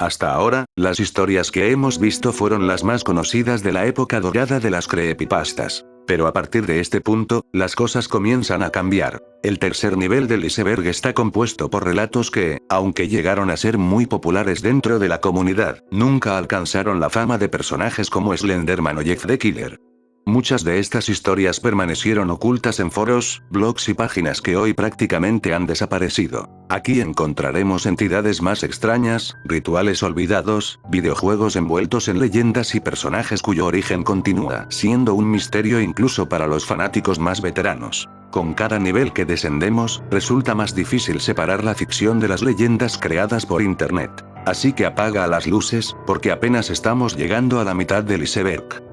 Hasta ahora, las historias que hemos visto fueron las más conocidas de la época dorada de las creepypastas. Pero a partir de este punto, las cosas comienzan a cambiar. El tercer nivel del iceberg está compuesto por relatos que, aunque llegaron a ser muy populares dentro de la comunidad, nunca alcanzaron la fama de personajes como Slenderman o Jeff the Killer. Muchas de estas historias permanecieron ocultas en foros, blogs y páginas que hoy prácticamente han desaparecido. Aquí encontraremos entidades más extrañas, rituales olvidados, videojuegos envueltos en leyendas y personajes cuyo origen continúa siendo un misterio incluso para los fanáticos más veteranos. Con cada nivel que descendemos, resulta más difícil separar la ficción de las leyendas creadas por internet. Así que apaga las luces, porque apenas estamos llegando a la mitad del iceberg.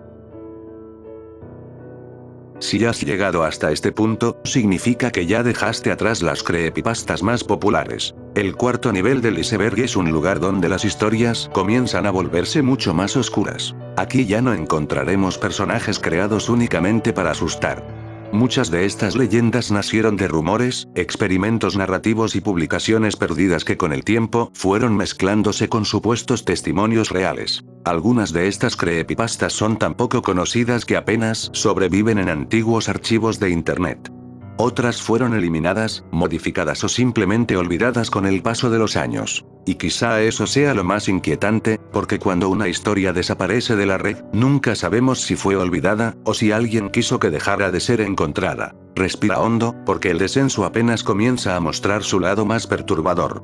Si has llegado hasta este punto, significa que ya dejaste atrás las creepypastas más populares. El cuarto nivel del iceberg es un lugar donde las historias comienzan a volverse mucho más oscuras. Aquí ya no encontraremos personajes creados únicamente para asustar. Muchas de estas leyendas nacieron de rumores, experimentos narrativos y publicaciones perdidas que con el tiempo fueron mezclándose con supuestos testimonios reales. Algunas de estas creepypastas son tan poco conocidas que apenas sobreviven en antiguos archivos de internet. Otras fueron eliminadas, modificadas o simplemente olvidadas con el paso de los años. Y quizá eso sea lo más inquietante, porque cuando una historia desaparece de la red, nunca sabemos si fue olvidada, o si alguien quiso que dejara de ser encontrada. Respira hondo, porque el descenso apenas comienza a mostrar su lado más perturbador.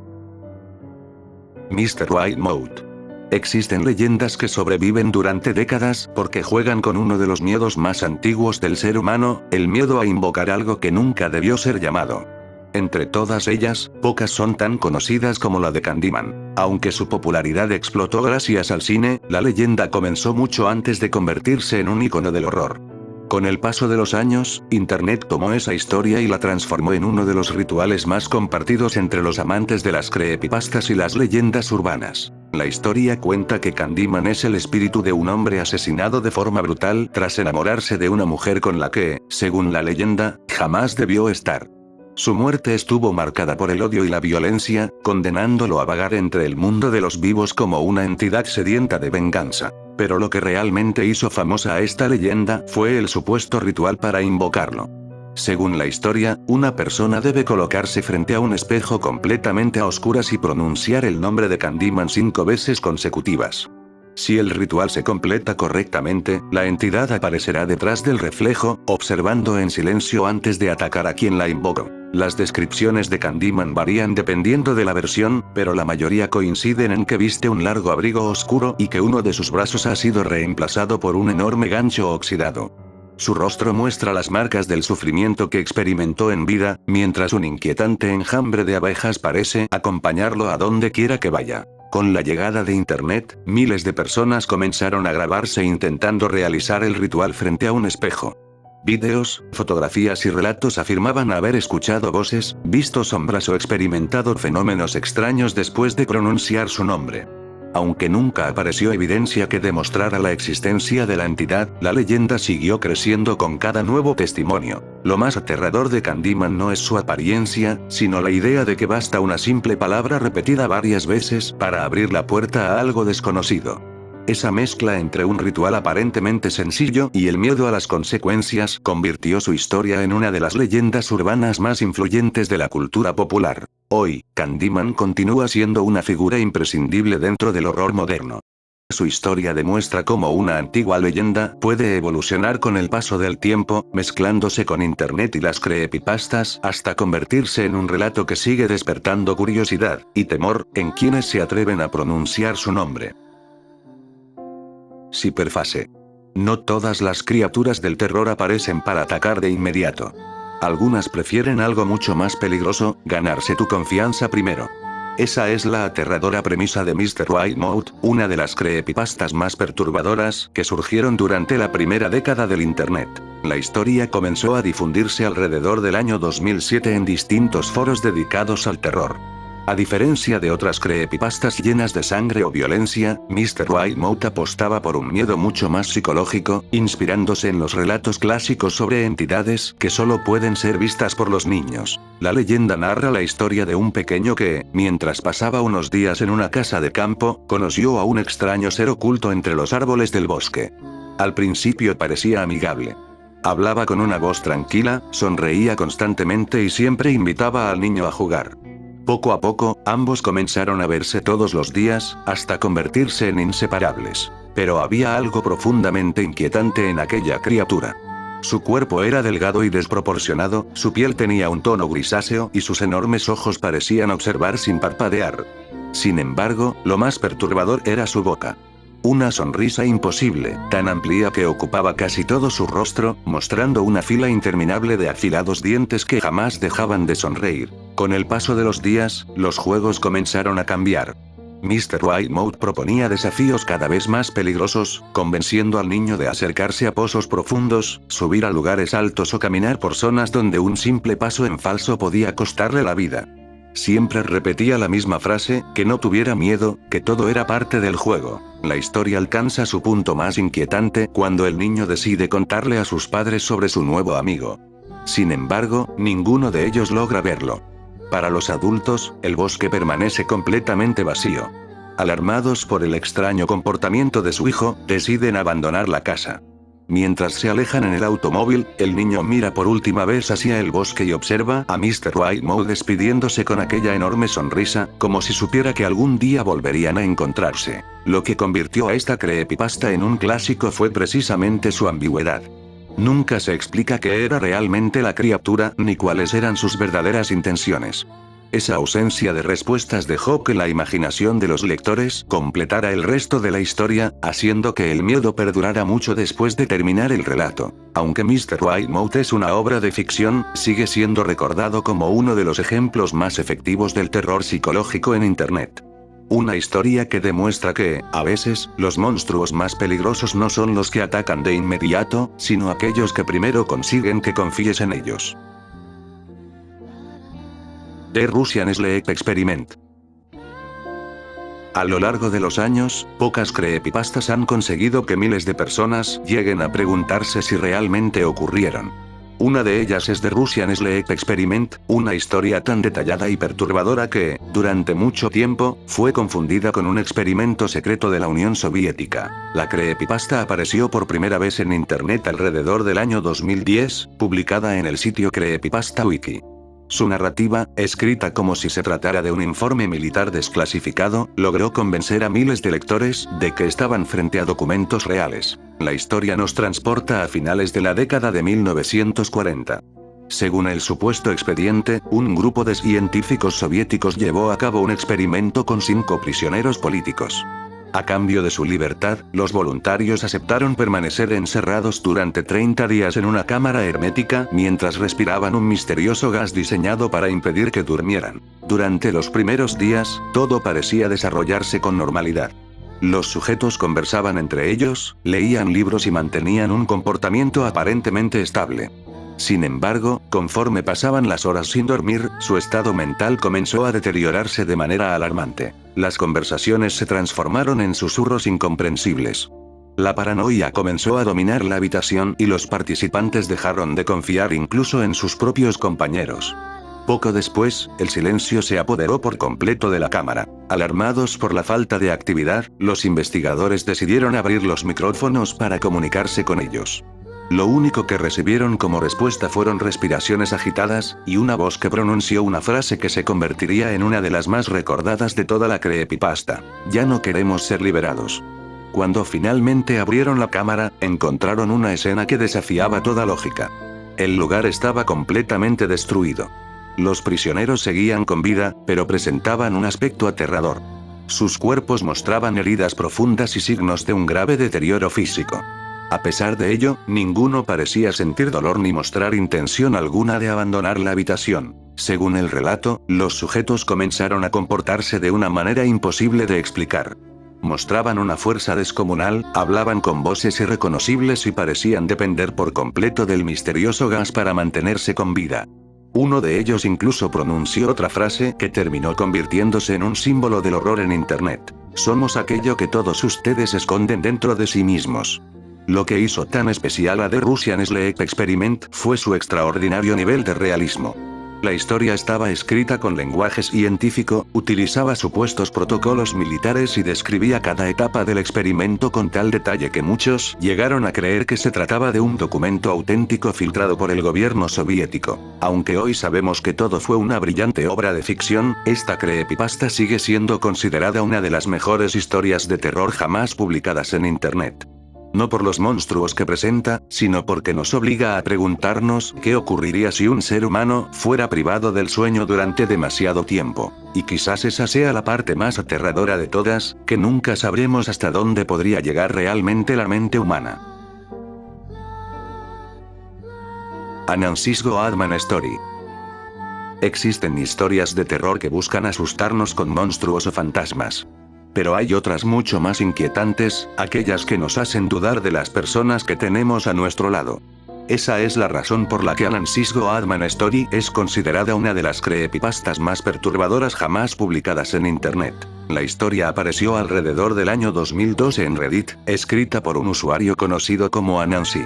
Mr. White Mode. Existen leyendas que sobreviven durante décadas porque juegan con uno de los miedos más antiguos del ser humano, el miedo a invocar algo que nunca debió ser llamado. Entre todas ellas, pocas son tan conocidas como la de Candyman. Aunque su popularidad explotó gracias al cine, la leyenda comenzó mucho antes de convertirse en un icono del horror. Con el paso de los años, Internet tomó esa historia y la transformó en uno de los rituales más compartidos entre los amantes de las creepypastas y las leyendas urbanas. La historia cuenta que Candyman es el espíritu de un hombre asesinado de forma brutal tras enamorarse de una mujer con la que, según la leyenda, jamás debió estar. Su muerte estuvo marcada por el odio y la violencia, condenándolo a vagar entre el mundo de los vivos como una entidad sedienta de venganza. Pero lo que realmente hizo famosa a esta leyenda fue el supuesto ritual para invocarlo. Según la historia, una persona debe colocarse frente a un espejo completamente a oscuras y pronunciar el nombre de Candyman 5 veces consecutivas. Si el ritual se completa correctamente, la entidad aparecerá detrás del reflejo, observando en silencio antes de atacar a quien la invocó. Las descripciones de Candyman varían dependiendo de la versión, pero la mayoría coinciden en que viste un largo abrigo oscuro y que uno de sus brazos ha sido reemplazado por un enorme gancho oxidado. Su rostro muestra las marcas del sufrimiento que experimentó en vida, mientras un inquietante enjambre de abejas parece acompañarlo a donde quiera que vaya. Con la llegada de Internet, miles de personas comenzaron a grabarse intentando realizar el ritual frente a un espejo. Vídeos, fotografías y relatos afirmaban haber escuchado voces, visto sombras o experimentado fenómenos extraños después de pronunciar su nombre. Aunque nunca apareció evidencia que demostrara la existencia de la entidad, la leyenda siguió creciendo con cada nuevo testimonio. Lo más aterrador de Candyman no es su apariencia, sino la idea de que basta una simple palabra repetida varias veces para abrir la puerta a algo desconocido. Esa mezcla entre un ritual aparentemente sencillo y el miedo a las consecuencias convirtió su historia en una de las leyendas urbanas más influyentes de la cultura popular. Hoy, Candyman continúa siendo una figura imprescindible dentro del horror moderno. Su historia demuestra cómo una antigua leyenda puede evolucionar con el paso del tiempo, mezclándose con internet y las creepypastas hasta convertirse en un relato que sigue despertando curiosidad y temor en quienes se atreven a pronunciar su nombre. Cyberfase. No todas las criaturas del terror aparecen para atacar de inmediato. Algunas prefieren algo mucho más peligroso, ganarse tu confianza primero. Esa es la aterradora premisa de Mr. White Mode, una de las creepypastas más perturbadoras que surgieron durante la primera década del Internet. La historia comenzó a difundirse alrededor del año 2007 en distintos foros dedicados al terror. A diferencia de otras creepypastas llenas de sangre o violencia, Mr. Whitemouth apostaba por un miedo mucho más psicológico, inspirándose en los relatos clásicos sobre entidades que solo pueden ser vistas por los niños. La leyenda narra la historia de un pequeño que, mientras pasaba unos días en una casa de campo, conoció a un extraño ser oculto entre los árboles del bosque. Al principio parecía amigable. Hablaba con una voz tranquila, sonreía constantemente y siempre invitaba al niño a jugar. Poco a poco, ambos comenzaron a verse todos los días, hasta convertirse en inseparables. Pero había algo profundamente inquietante en aquella criatura. Su cuerpo era delgado y desproporcionado, su piel tenía un tono grisáceo y sus enormes ojos parecían observar sin parpadear. Sin embargo, lo más perturbador era su boca. Una sonrisa imposible, tan amplia que ocupaba casi todo su rostro, mostrando una fila interminable de afilados dientes que jamás dejaban de sonreír. Con el paso de los días, los juegos comenzaron a cambiar. Mr. Whitemouth proponía desafíos cada vez más peligrosos, convenciendo al niño de acercarse a pozos profundos, subir a lugares altos o caminar por zonas donde un simple paso en falso podía costarle la vida. Siempre repetía la misma frase, que no tuviera miedo, que todo era parte del juego. La historia alcanza su punto más inquietante cuando el niño decide contarle a sus padres sobre su nuevo amigo. Sin embargo, ninguno de ellos logra verlo. Para los adultos, el bosque permanece completamente vacío. Alarmados por el extraño comportamiento de su hijo, deciden abandonar la casa. Mientras se alejan en el automóvil, el niño mira por última vez hacia el bosque y observa a Mr. Whitemouth despidiéndose con aquella enorme sonrisa, como si supiera que algún día volverían a encontrarse. Lo que convirtió a esta creepypasta en un clásico fue precisamente su ambigüedad. Nunca se explica qué era realmente la criatura, ni cuáles eran sus verdaderas intenciones. Esa ausencia de respuestas dejó que la imaginación de los lectores completara el resto de la historia, haciendo que el miedo perdurara mucho después de terminar el relato. Aunque Mr. Whitemouth es una obra de ficción, sigue siendo recordado como uno de los ejemplos más efectivos del terror psicológico en Internet. Una historia que demuestra que, a veces, los monstruos más peligrosos no son los que atacan de inmediato, sino aquellos que primero consiguen que confíes en ellos. The Russian Sleep Experiment. A lo largo de los años, pocas creepypastas han conseguido que miles de personas lleguen a preguntarse si realmente ocurrieron. Una de ellas es The Russian Sleep Experiment, una historia tan detallada y perturbadora que, durante mucho tiempo, fue confundida con un experimento secreto de la Unión Soviética. La creepypasta apareció por primera vez en Internet alrededor del año 2010, publicada en el sitio Creepypasta Wiki. Su narrativa, escrita como si se tratara de un informe militar desclasificado, logró convencer a miles de lectores de que estaban frente a documentos reales. La historia nos transporta a finales de la década de 1940. Según el supuesto expediente, un grupo de científicos soviéticos llevó a cabo un experimento con 5 prisioneros políticos. A cambio de su libertad, los voluntarios aceptaron permanecer encerrados durante 30 días en una cámara hermética mientras respiraban un misterioso gas diseñado para impedir que durmieran. Durante los primeros días, todo parecía desarrollarse con normalidad. Los sujetos conversaban entre ellos, leían libros y mantenían un comportamiento aparentemente estable. Sin embargo, conforme pasaban las horas sin dormir, su estado mental comenzó a deteriorarse de manera alarmante. Las conversaciones se transformaron en susurros incomprensibles. La paranoia comenzó a dominar la habitación y los participantes dejaron de confiar incluso en sus propios compañeros. Poco después, el silencio se apoderó por completo de la cámara. Alarmados por la falta de actividad, los investigadores decidieron abrir los micrófonos para comunicarse con ellos. Lo único que recibieron como respuesta fueron respiraciones agitadas, y una voz que pronunció una frase que se convertiría en una de las más recordadas de toda la creepypasta: "Ya no queremos ser liberados". Cuando finalmente abrieron la cámara, encontraron una escena que desafiaba toda lógica. El lugar estaba completamente destruido. Los prisioneros seguían con vida, pero presentaban un aspecto aterrador. Sus cuerpos mostraban heridas profundas y signos de un grave deterioro físico. A pesar de ello, ninguno parecía sentir dolor ni mostrar intención alguna de abandonar la habitación. Según el relato, los sujetos comenzaron a comportarse de una manera imposible de explicar. Mostraban una fuerza descomunal, hablaban con voces irreconocibles y parecían depender por completo del misterioso gas para mantenerse con vida. Uno de ellos incluso pronunció otra frase que terminó convirtiéndose en un símbolo del horror en Internet. Somos aquello que todos ustedes esconden dentro de sí mismos. Lo que hizo tan especial a The Russian Sleep Experiment fue su extraordinario nivel de realismo. La historia estaba escrita con lenguaje científico, utilizaba supuestos protocolos militares y describía cada etapa del experimento con tal detalle que muchos llegaron a creer que se trataba de un documento auténtico filtrado por el gobierno soviético. Aunque hoy sabemos que todo fue una brillante obra de ficción, esta creepypasta sigue siendo considerada una de las mejores historias de terror jamás publicadas en Internet. No por los monstruos que presenta, sino porque nos obliga a preguntarnos qué ocurriría si un ser humano fuera privado del sueño durante demasiado tiempo. Y quizás esa sea la parte más aterradora de todas, que nunca sabremos hasta dónde podría llegar realmente la mente humana. Anansi's Goatman Story. Existen historias de terror que buscan asustarnos con monstruos o fantasmas. Pero hay otras mucho más inquietantes, aquellas que nos hacen dudar de las personas que tenemos a nuestro lado. Esa es la razón por la que Anansi's Goatman Story es considerada una de las creepypastas más perturbadoras jamás publicadas en Internet. La historia apareció alrededor del año 2012 en Reddit, escrita por un usuario conocido como Anansi.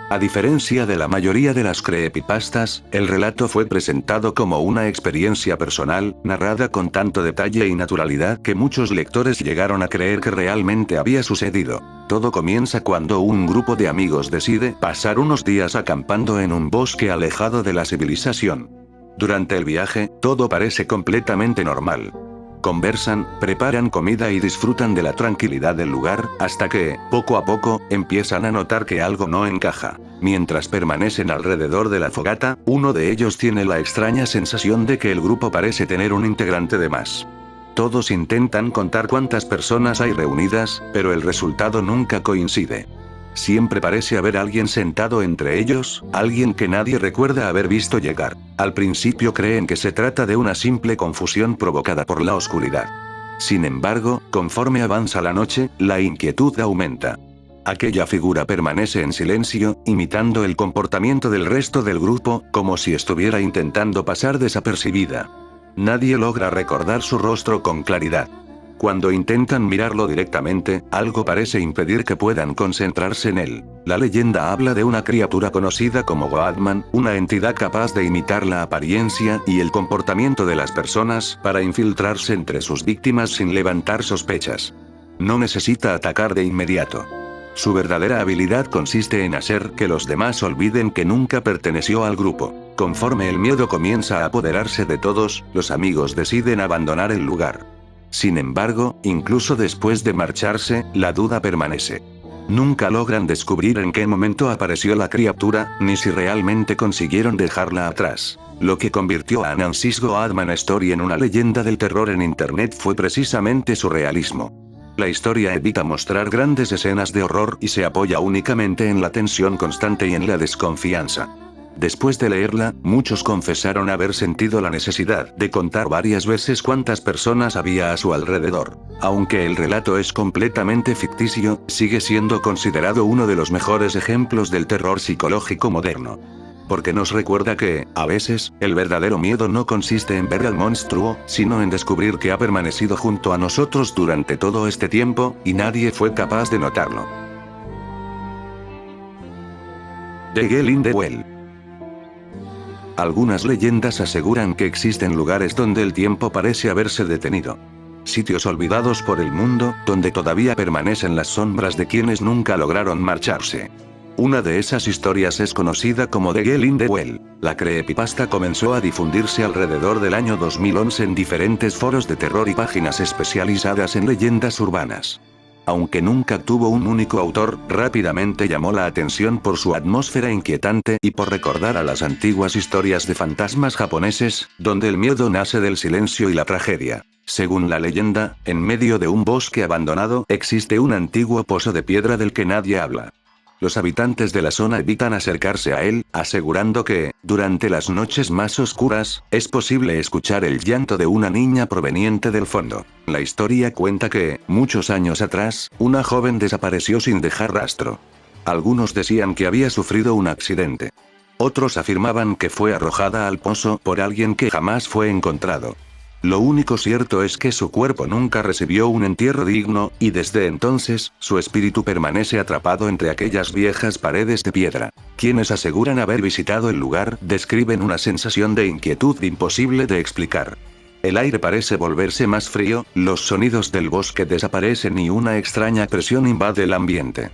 A diferencia de la mayoría de las creepypastas, el relato fue presentado como una experiencia personal, narrada con tanto detalle y naturalidad que muchos lectores llegaron a creer que realmente había sucedido. Todo comienza cuando un grupo de amigos decide pasar unos días acampando en un bosque alejado de la civilización. Durante el viaje, todo parece completamente normal. Conversan, preparan comida y disfrutan de la tranquilidad del lugar, hasta que, poco a poco, empiezan a notar que algo no encaja. Mientras permanecen alrededor de la fogata, uno de ellos tiene la extraña sensación de que el grupo parece tener un integrante de más. Todos intentan contar cuántas personas hay reunidas, pero el resultado nunca coincide. Siempre parece haber alguien sentado entre ellos, alguien que nadie recuerda haber visto llegar. Al principio creen que se trata de una simple confusión provocada por la oscuridad. Sin embargo, conforme avanza la noche, la inquietud aumenta. Aquella figura permanece en silencio, imitando el comportamiento del resto del grupo, como si estuviera intentando pasar desapercibida. Nadie logra recordar su rostro con claridad. Cuando intentan mirarlo directamente, algo parece impedir que puedan concentrarse en él. La leyenda habla de una criatura conocida como Goatman, una entidad capaz de imitar la apariencia y el comportamiento de las personas para infiltrarse entre sus víctimas sin levantar sospechas. No necesita atacar de inmediato. Su verdadera habilidad consiste en hacer que los demás olviden que nunca perteneció al grupo. Conforme el miedo comienza a apoderarse de todos, los amigos deciden abandonar el lugar. Sin embargo, incluso después de marcharse, la duda permanece. Nunca logran descubrir en qué momento apareció la criatura, ni si realmente consiguieron dejarla atrás. Lo que convirtió a Anansi's Goatman Story en una leyenda del terror en Internet fue precisamente su realismo. La historia evita mostrar grandes escenas de horror y se apoya únicamente en la tensión constante y en la desconfianza. Después de leerla, muchos confesaron haber sentido la necesidad de contar varias veces cuántas personas había a su alrededor. Aunque el relato es completamente ficticio, sigue siendo considerado uno de los mejores ejemplos del terror psicológico moderno. Porque nos recuerda que, a veces, el verdadero miedo no consiste en ver al monstruo, sino en descubrir que ha permanecido junto a nosotros durante todo este tiempo, y nadie fue capaz de notarlo. The Gel in the Well. Algunas leyendas aseguran que existen lugares donde el tiempo parece haberse detenido. Sitios olvidados por el mundo, donde todavía permanecen las sombras de quienes nunca lograron marcharse. Una de esas historias es conocida como The Gel in the Well. La creepypasta comenzó a difundirse alrededor del año 2011 en diferentes foros de terror y páginas especializadas en leyendas urbanas. Aunque nunca tuvo un único autor, rápidamente llamó la atención por su atmósfera inquietante y por recordar a las antiguas historias de fantasmas japoneses, donde el miedo nace del silencio y la tragedia. Según la leyenda, en medio de un bosque abandonado existe un antiguo pozo de piedra del que nadie habla. Los habitantes de la zona evitan acercarse a él, asegurando que, durante las noches más oscuras, es posible escuchar el llanto de una niña proveniente del fondo. La historia cuenta que, muchos años atrás, una joven desapareció sin dejar rastro. Algunos decían que había sufrido un accidente. Otros afirmaban que fue arrojada al pozo por alguien que jamás fue encontrado. Lo único cierto es que su cuerpo nunca recibió un entierro digno, y desde entonces, su espíritu permanece atrapado entre aquellas viejas paredes de piedra. Quienes aseguran haber visitado el lugar describen una sensación de inquietud imposible de explicar. El aire parece volverse más frío, los sonidos del bosque desaparecen y una extraña presión invade el ambiente.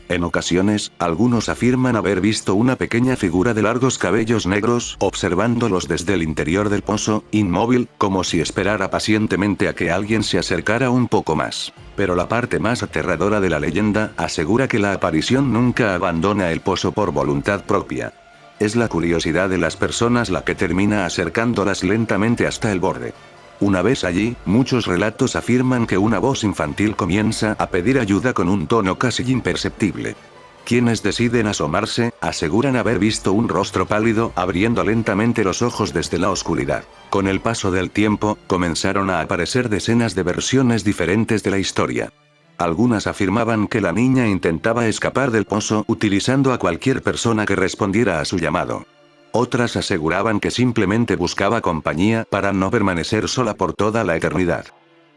En ocasiones, algunos afirman haber visto una pequeña figura de largos cabellos negros observándolos desde el interior del pozo, inmóvil, como si esperara pacientemente a que alguien se acercara un poco más. Pero la parte más aterradora de la leyenda asegura que la aparición nunca abandona el pozo por voluntad propia. Es la curiosidad de las personas la que termina acercándolas lentamente hasta el borde. Una vez allí, muchos relatos afirman que una voz infantil comienza a pedir ayuda con un tono casi imperceptible. Quienes deciden asomarse, aseguran haber visto un rostro pálido abriendo lentamente los ojos desde la oscuridad. Con el paso del tiempo, comenzaron a aparecer decenas de versiones diferentes de la historia. Algunas afirmaban que la niña intentaba escapar del pozo utilizando a cualquier persona que respondiera a su llamado. Otras aseguraban que simplemente buscaba compañía para no permanecer sola por toda la eternidad.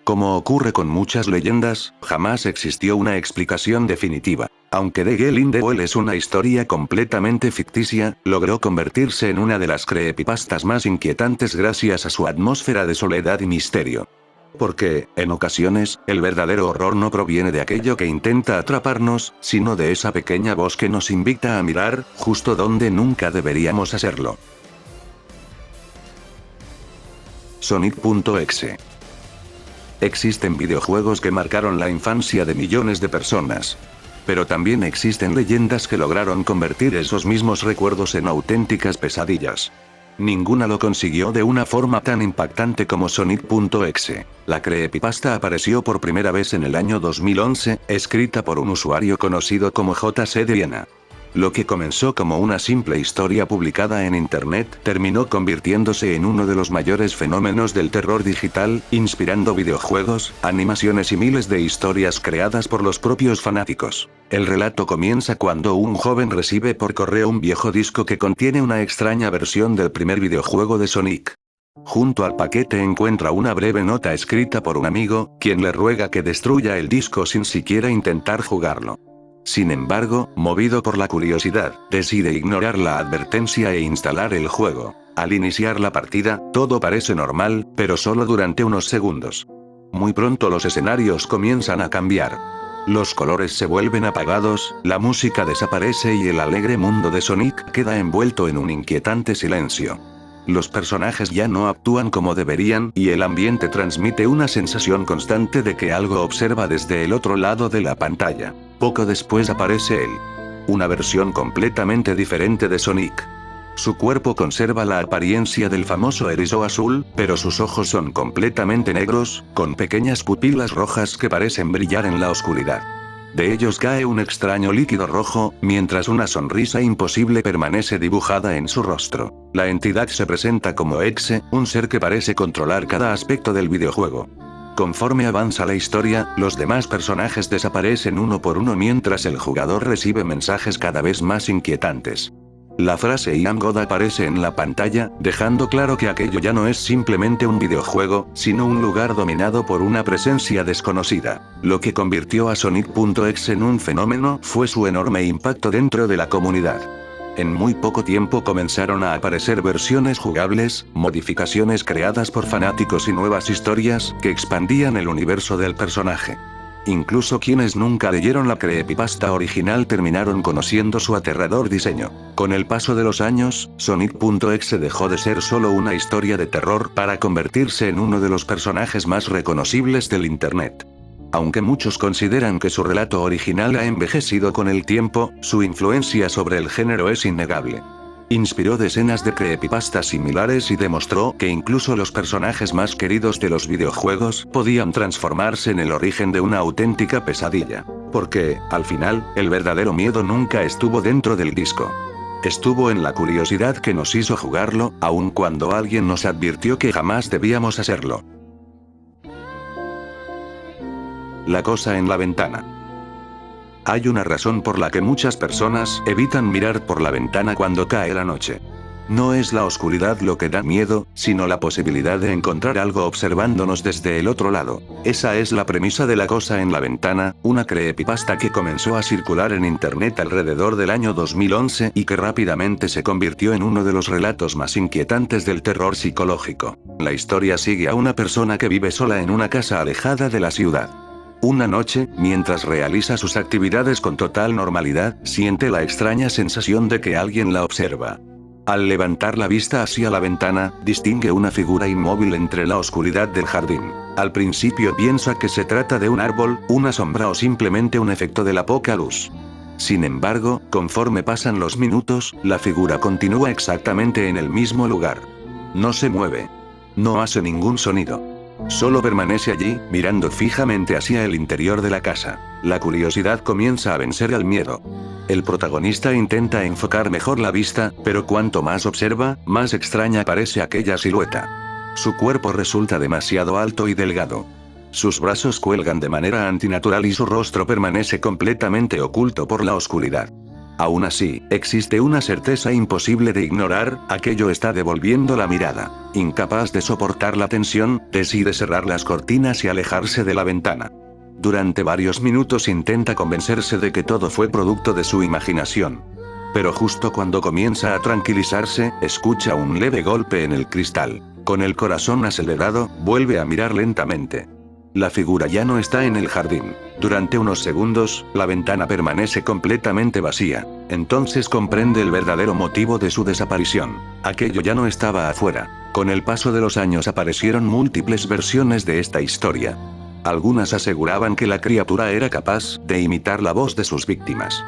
Como ocurre con muchas leyendas, jamás existió una explicación definitiva. Aunque The Girl in the Well es una historia completamente ficticia, logró convertirse en una de las creepypastas más inquietantes gracias a su atmósfera de soledad y misterio. Porque, en ocasiones, el verdadero horror no proviene de aquello que intenta atraparnos, sino de esa pequeña voz que nos invita a mirar, justo donde nunca deberíamos hacerlo. Sonic.exe. Existen videojuegos que marcaron la infancia de millones de personas. Pero también existen leyendas que lograron convertir esos mismos recuerdos en auténticas pesadillas. Ninguna lo consiguió de una forma tan impactante como Sonic.exe. La creepypasta apareció por primera vez en el año 2011, escrita por un usuario conocido como J.C. Diana. Lo que comenzó como una simple historia publicada en internet, terminó convirtiéndose en uno de los mayores fenómenos del terror digital, inspirando videojuegos, animaciones y miles de historias creadas por los propios fanáticos. El relato comienza cuando un joven recibe por correo un viejo disco que contiene una extraña versión del primer videojuego de Sonic. Junto al paquete encuentra una breve nota escrita por un amigo, quien le ruega que destruya el disco sin siquiera intentar jugarlo. Sin embargo, movido por la curiosidad, decide ignorar la advertencia e instalar el juego. Al iniciar la partida, todo parece normal, pero solo durante unos segundos. Muy pronto los escenarios comienzan a cambiar. Los colores se vuelven apagados, la música desaparece y el alegre mundo de Sonic queda envuelto en un inquietante silencio. Los personajes ya no actúan como deberían y el ambiente transmite una sensación constante de que algo observa desde el otro lado de la pantalla. Poco después aparece él. Una versión completamente diferente de Sonic. Su cuerpo conserva la apariencia del famoso erizo azul, pero sus ojos son completamente negros, con pequeñas pupilas rojas que parecen brillar en la oscuridad. De ellos cae un extraño líquido rojo, mientras una sonrisa imposible permanece dibujada en su rostro. La entidad se presenta como Exe, un ser que parece controlar cada aspecto del videojuego. Conforme avanza la historia, los demás personajes desaparecen uno por uno mientras el jugador recibe mensajes cada vez más inquietantes. La frase I am God aparece en la pantalla, dejando claro que aquello ya no es simplemente un videojuego, sino un lugar dominado por una presencia desconocida. Lo que convirtió a Sonic.exe en un fenómeno fue su enorme impacto dentro de la comunidad. En muy poco tiempo comenzaron a aparecer versiones jugables, modificaciones creadas por fanáticos y nuevas historias que expandían el universo del personaje. Incluso quienes nunca leyeron la creepypasta original terminaron conociendo su aterrador diseño. Con el paso de los años, Sonic.exe dejó de ser solo una historia de terror para convertirse en uno de los personajes más reconocibles del Internet. Aunque muchos consideran que su relato original ha envejecido con el tiempo, su influencia sobre el género es innegable. Inspiró decenas de creepypastas similares y demostró que incluso los personajes más queridos de los videojuegos podían transformarse en el origen de una auténtica pesadilla. Porque, al final, el verdadero miedo nunca estuvo dentro del disco. Estuvo en la curiosidad que nos hizo jugarlo, aun cuando alguien nos advirtió que jamás debíamos hacerlo. La cosa en la ventana. Hay una razón por la que muchas personas evitan mirar por la ventana cuando cae la noche. No es la oscuridad lo que da miedo, sino la posibilidad de encontrar algo observándonos desde el otro lado. Esa es la premisa de La cosa en la ventana, una creepypasta que comenzó a circular en internet alrededor del año 2011 y que rápidamente se convirtió en uno de los relatos más inquietantes del terror psicológico. La historia sigue a una persona que vive sola en una casa alejada de la ciudad. Una noche, mientras realiza sus actividades con total normalidad, siente la extraña sensación de que alguien la observa. Al levantar la vista hacia la ventana, distingue una figura inmóvil entre la oscuridad del jardín. Al principio piensa que se trata de un árbol, una sombra o simplemente un efecto de la poca luz. Sin embargo, conforme pasan los minutos, la figura continúa exactamente en el mismo lugar. No se mueve. No hace ningún sonido. Solo permanece allí, mirando fijamente hacia el interior de la casa. La curiosidad comienza a vencer al miedo. El protagonista intenta enfocar mejor la vista, pero cuanto más observa, más extraña parece aquella silueta. Su cuerpo resulta demasiado alto y delgado. Sus brazos cuelgan de manera antinatural y su rostro permanece completamente oculto por la oscuridad. Aún así, existe una certeza imposible de ignorar, aquello está devolviendo la mirada. Incapaz de soportar la tensión, decide cerrar las cortinas y alejarse de la ventana. Durante varios minutos intenta convencerse de que todo fue producto de su imaginación. Pero justo cuando comienza a tranquilizarse, escucha un leve golpe en el cristal. Con el corazón acelerado, vuelve a mirar lentamente. La figura ya no está en el jardín. Durante unos segundos, la ventana permanece completamente vacía. Entonces comprende el verdadero motivo de su desaparición. Aquello ya no estaba afuera. Con el paso de los años aparecieron múltiples versiones de esta historia. Algunas aseguraban que la criatura era capaz de imitar la voz de sus víctimas.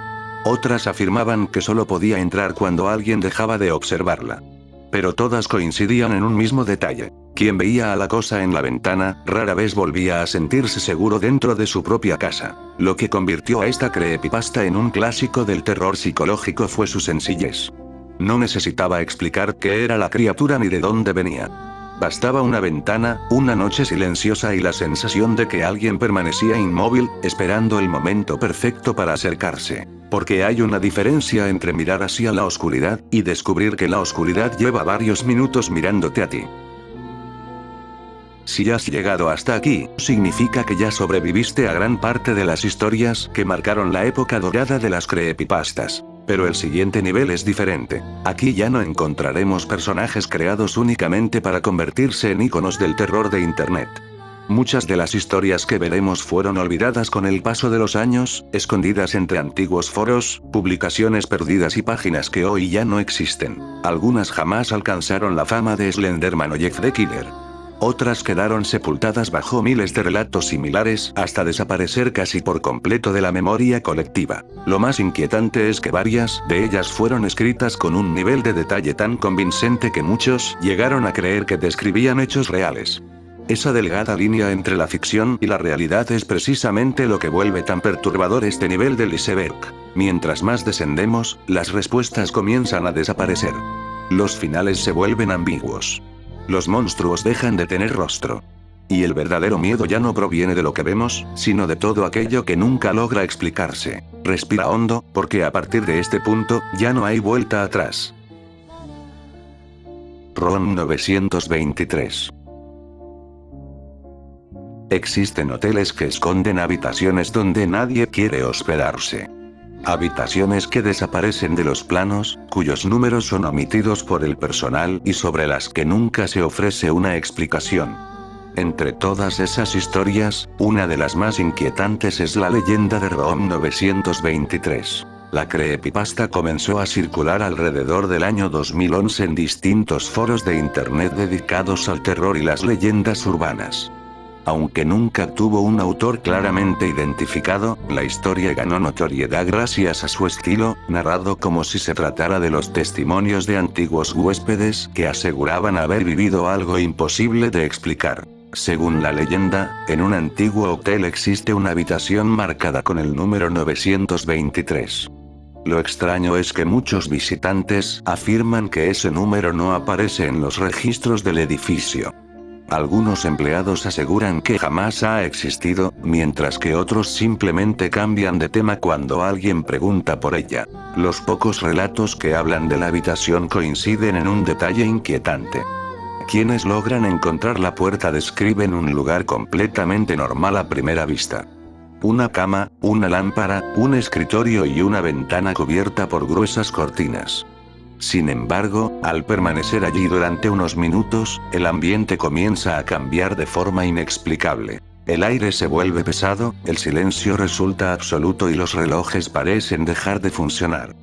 Otras afirmaban que solo podía entrar cuando alguien dejaba de observarla. Pero todas coincidían en un mismo detalle. Quien veía a la cosa en la ventana, rara vez volvía a sentirse seguro dentro de su propia casa. Lo que convirtió a esta creepypasta en un clásico del terror psicológico fue su sencillez. No necesitaba explicar qué era la criatura ni de dónde venía. Bastaba una ventana, una noche silenciosa y la sensación de que alguien permanecía inmóvil, esperando el momento perfecto para acercarse. Porque hay una diferencia entre mirar hacia la oscuridad y descubrir que la oscuridad lleva varios minutos mirándote a ti. Si has llegado hasta aquí, significa que ya sobreviviste a gran parte de las historias que marcaron la época dorada de las creepypastas. Pero el siguiente nivel es diferente. Aquí ya no encontraremos personajes creados únicamente para convertirse en íconos del terror de Internet. Muchas de las historias que veremos fueron olvidadas con el paso de los años, escondidas entre antiguos foros, publicaciones perdidas y páginas que hoy ya no existen. Algunas jamás alcanzaron la fama de Slenderman o Jeff the Killer. Otras quedaron sepultadas bajo miles de relatos similares, hasta desaparecer casi por completo de la memoria colectiva. Lo más inquietante es que varias de ellas fueron escritas con un nivel de detalle tan convincente que muchos llegaron a creer que describían hechos reales. Esa delgada línea entre la ficción y la realidad es precisamente lo que vuelve tan perturbador este nivel del iceberg. Mientras más descendemos, las respuestas comienzan a desaparecer. Los finales se vuelven ambiguos. Los monstruos dejan de tener rostro. Y el verdadero miedo ya no proviene de lo que vemos, sino de todo aquello que nunca logra explicarse. Respira hondo, porque a partir de este punto, ya no hay vuelta atrás. Room 923. Existen hoteles que esconden habitaciones donde nadie quiere hospedarse. Habitaciones que desaparecen de los planos, cuyos números son omitidos por el personal y sobre las que nunca se ofrece una explicación. Entre todas esas historias, una de las más inquietantes es la leyenda de Room 923. La creepypasta comenzó a circular alrededor del año 2011 en distintos foros de internet dedicados al terror y las leyendas urbanas. Aunque nunca tuvo un autor claramente identificado, la historia ganó notoriedad gracias a su estilo, narrado como si se tratara de los testimonios de antiguos huéspedes que aseguraban haber vivido algo imposible de explicar. Según la leyenda, en un antiguo hotel existe una habitación marcada con el número 923. Lo extraño es que muchos visitantes afirman que ese número no aparece en los registros del edificio. Algunos empleados aseguran que jamás ha existido, mientras que otros simplemente cambian de tema cuando alguien pregunta por ella. Los pocos relatos que hablan de la habitación coinciden en un detalle inquietante. Quienes logran encontrar la puerta describen un lugar completamente normal a primera vista. Una cama, una lámpara, un escritorio y una ventana cubierta por gruesas cortinas. Sin embargo, al permanecer allí durante unos minutos, el ambiente comienza a cambiar de forma inexplicable. El aire se vuelve pesado, el silencio resulta absoluto y los relojes parecen dejar de funcionar.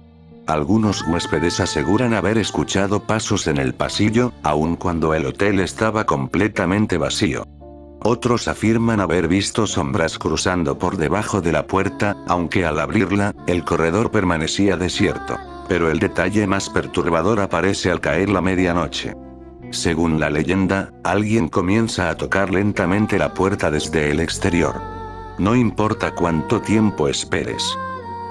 Algunos huéspedes aseguran haber escuchado pasos en el pasillo, aun cuando el hotel estaba completamente vacío. Otros afirman haber visto sombras cruzando por debajo de la puerta, aunque al abrirla, el corredor permanecía desierto. Pero el detalle más perturbador aparece al caer la medianoche. Según la leyenda, alguien comienza a tocar lentamente la puerta desde el exterior. No importa cuánto tiempo esperes.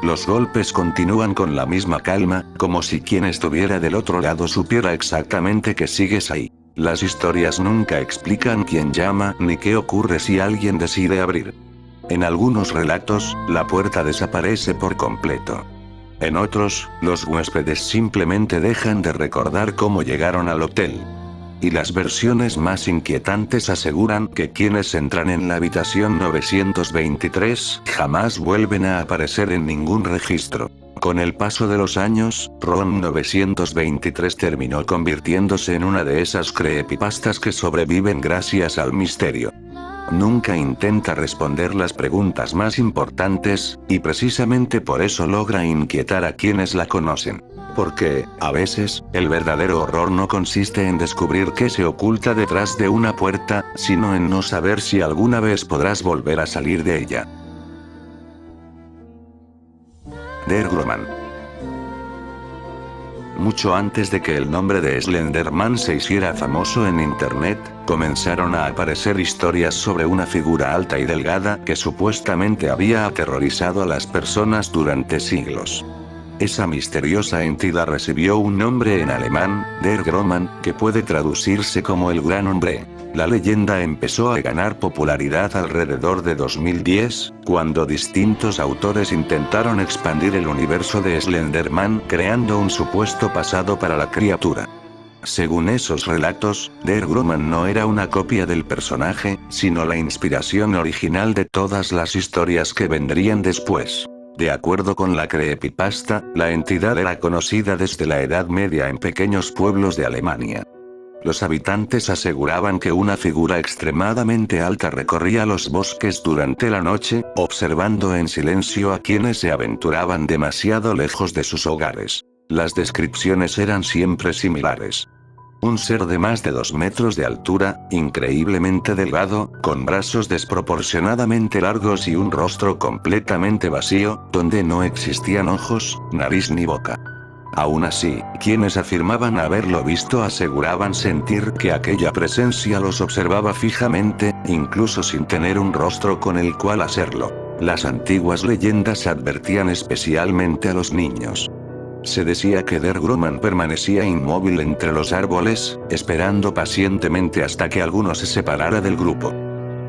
Los golpes continúan con la misma calma, como si quien estuviera del otro lado supiera exactamente que sigues ahí. Las historias nunca explican quién llama ni qué ocurre si alguien decide abrir. En algunos relatos, la puerta desaparece por completo. En otros, los huéspedes simplemente dejan de recordar cómo llegaron al hotel. Y las versiones más inquietantes aseguran que quienes entran en la habitación 923 jamás vuelven a aparecer en ningún registro. Con el paso de los años, Room 923 terminó convirtiéndose en una de esas creepypastas que sobreviven gracias al misterio. Nunca intenta responder las preguntas más importantes, y precisamente por eso logra inquietar a quienes la conocen. Porque, a veces, el verdadero horror no consiste en descubrir qué se oculta detrás de una puerta, sino en no saber si alguna vez podrás volver a salir de ella. Der Grumman. Mucho antes de que el nombre de Slenderman se hiciera famoso en internet, comenzaron a aparecer historias sobre una figura alta y delgada que supuestamente había aterrorizado a las personas durante siglos. Esa misteriosa entidad recibió un nombre en alemán, Der Grumman, que puede traducirse como el Gran Hombre. La leyenda empezó a ganar popularidad alrededor de 2010, cuando distintos autores intentaron expandir el universo de Slenderman creando un supuesto pasado para la criatura. Según esos relatos, Der Grumman no era una copia del personaje, sino la inspiración original de todas las historias que vendrían después. De acuerdo con la creepypasta, la entidad era conocida desde la Edad Media en pequeños pueblos de Alemania. Los habitantes aseguraban que una figura extremadamente alta recorría los bosques durante la noche, observando en silencio a quienes se aventuraban demasiado lejos de sus hogares. Las descripciones eran siempre similares. Un ser de más de 2 metros de altura, increíblemente delgado, con brazos desproporcionadamente largos y un rostro completamente vacío, donde no existían ojos, nariz ni boca. Aún así, quienes afirmaban haberlo visto aseguraban sentir que aquella presencia los observaba fijamente, incluso sin tener un rostro con el cual hacerlo. Las antiguas leyendas advertían especialmente a los niños. Se decía que Der Grumman permanecía inmóvil entre los árboles, esperando pacientemente hasta que alguno se separara del grupo.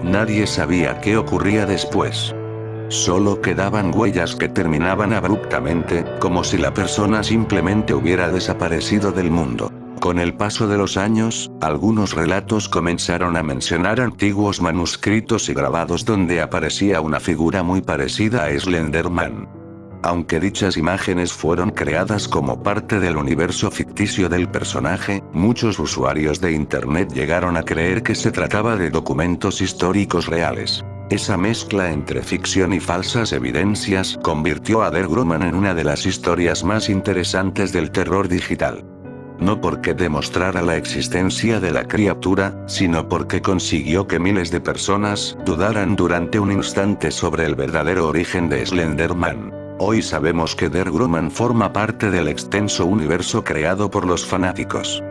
Nadie sabía qué ocurría después. Solo quedaban huellas que terminaban abruptamente, como si la persona simplemente hubiera desaparecido del mundo. Con el paso de los años, algunos relatos comenzaron a mencionar antiguos manuscritos y grabados donde aparecía una figura muy parecida a Slenderman. Aunque dichas imágenes fueron creadas como parte del universo ficticio del personaje, muchos usuarios de internet llegaron a creer que se trataba de documentos históricos reales. Esa mezcla entre ficción y falsas evidencias convirtió a Der Grumman en una de las historias más interesantes del terror digital. No porque demostrara la existencia de la criatura, sino porque consiguió que miles de personas dudaran durante un instante sobre el verdadero origen de Slenderman. Hoy sabemos que Der Grumman forma parte del extenso universo creado por los fanáticos.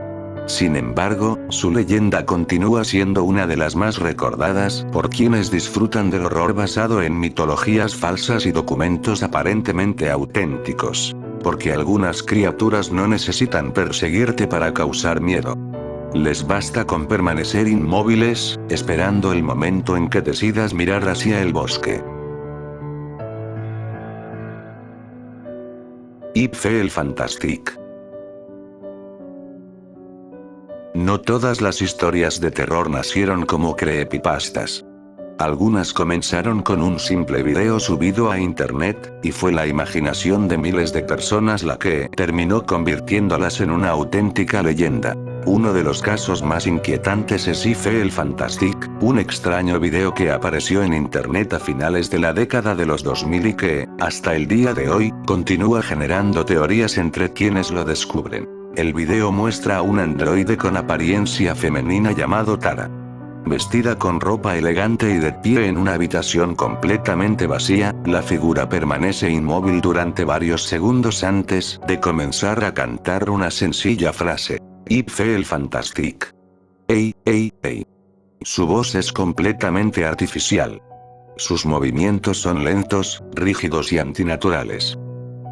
Sin embargo, su leyenda continúa siendo una de las más recordadas por quienes disfrutan del horror basado en mitologías falsas y documentos aparentemente auténticos. Porque algunas criaturas no necesitan perseguirte para causar miedo. Les basta con permanecer inmóviles, esperando el momento en que decidas mirar hacia el bosque. Ipfe el Fantastic. No todas las historias de terror nacieron como creepypastas. Algunas comenzaron con un simple video subido a internet, y fue la imaginación de miles de personas la que terminó convirtiéndolas en una auténtica leyenda. Uno de los casos más inquietantes es Ipfe el Fantastic, un extraño video que apareció en internet a finales de la década de los 2000 y que, hasta el día de hoy, continúa generando teorías entre quienes lo descubren. El video muestra a un androide con apariencia femenina llamado Tara. Vestida con ropa elegante y de pie en una habitación completamente vacía, la figura permanece inmóvil durante varios segundos antes de comenzar a cantar una sencilla frase. Ipfe el Fantastic. Ey, ey, ey. Su voz es completamente artificial. Sus movimientos son lentos, rígidos y antinaturales.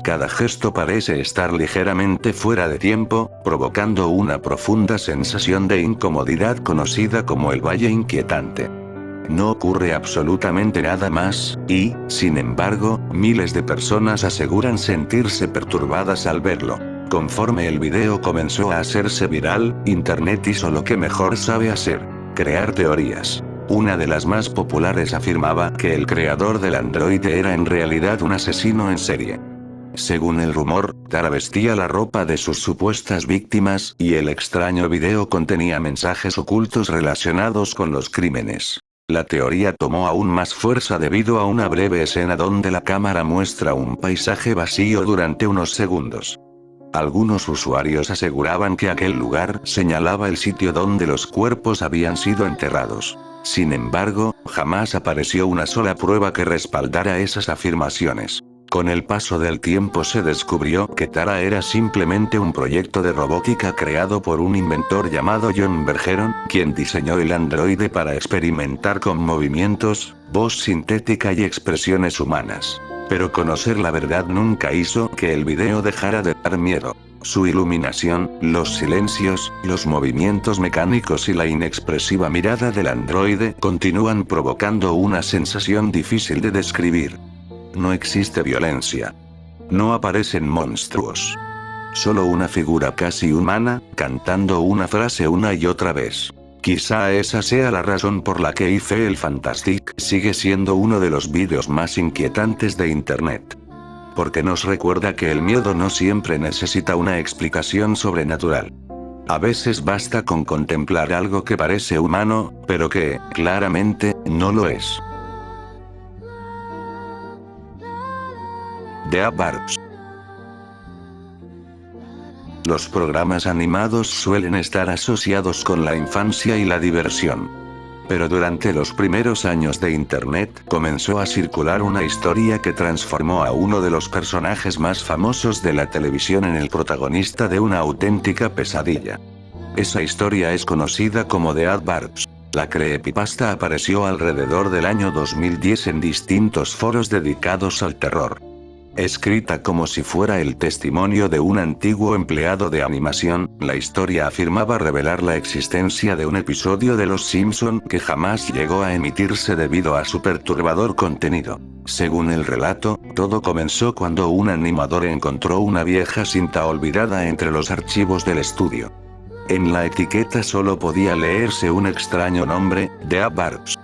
Cada gesto parece estar ligeramente fuera de tiempo, provocando una profunda sensación de incomodidad conocida como el valle inquietante. No ocurre absolutamente nada más, y, sin embargo, miles de personas aseguran sentirse perturbadas al verlo. Conforme el video comenzó a hacerse viral, Internet hizo lo que mejor sabe hacer: crear teorías. Una de las más populares afirmaba que el creador del androide era en realidad un asesino en serie. Según el rumor, Tara vestía la ropa de sus supuestas víctimas, y el extraño video contenía mensajes ocultos relacionados con los crímenes. La teoría tomó aún más fuerza debido a una breve escena donde la cámara muestra un paisaje vacío durante unos segundos. Algunos usuarios aseguraban que aquel lugar señalaba el sitio donde los cuerpos habían sido enterrados. Sin embargo, jamás apareció una sola prueba que respaldara esas afirmaciones. Con el paso del tiempo se descubrió que Tara era simplemente un proyecto de robótica creado por un inventor llamado John Bergeron, quien diseñó el androide para experimentar con movimientos, voz sintética y expresiones humanas. Pero conocer la verdad nunca hizo que el video dejara de dar miedo. Su iluminación, los silencios, los movimientos mecánicos y la inexpresiva mirada del androide continúan provocando una sensación difícil de describir. No existe violencia. No aparecen monstruos. Solo una figura casi humana, cantando una frase una y otra vez. Quizá esa sea la razón por la que Ipfe el Fantastic sigue siendo uno de los vídeos más inquietantes de Internet. Porque nos recuerda que el miedo no siempre necesita una explicación sobrenatural. A veces basta con contemplar algo que parece humano, pero que, claramente, no lo es. The Aardvarks. Los programas animados suelen estar asociados con la infancia y la diversión. Pero durante los primeros años de Internet comenzó a circular una historia que transformó a uno de los personajes más famosos de la televisión en el protagonista de una auténtica pesadilla. Esa historia es conocida como The Aardvarks. La creepypasta apareció alrededor del año 2010 en distintos foros dedicados al terror. Escrita como si fuera el testimonio de un antiguo empleado de animación, la historia afirmaba revelar la existencia de un episodio de Los Simpson que jamás llegó a emitirse debido a su perturbador contenido. Según el relato, todo comenzó cuando un animador encontró una vieja cinta olvidada entre los archivos del estudio. En la etiqueta solo podía leerse un extraño nombre: The Aardvarks.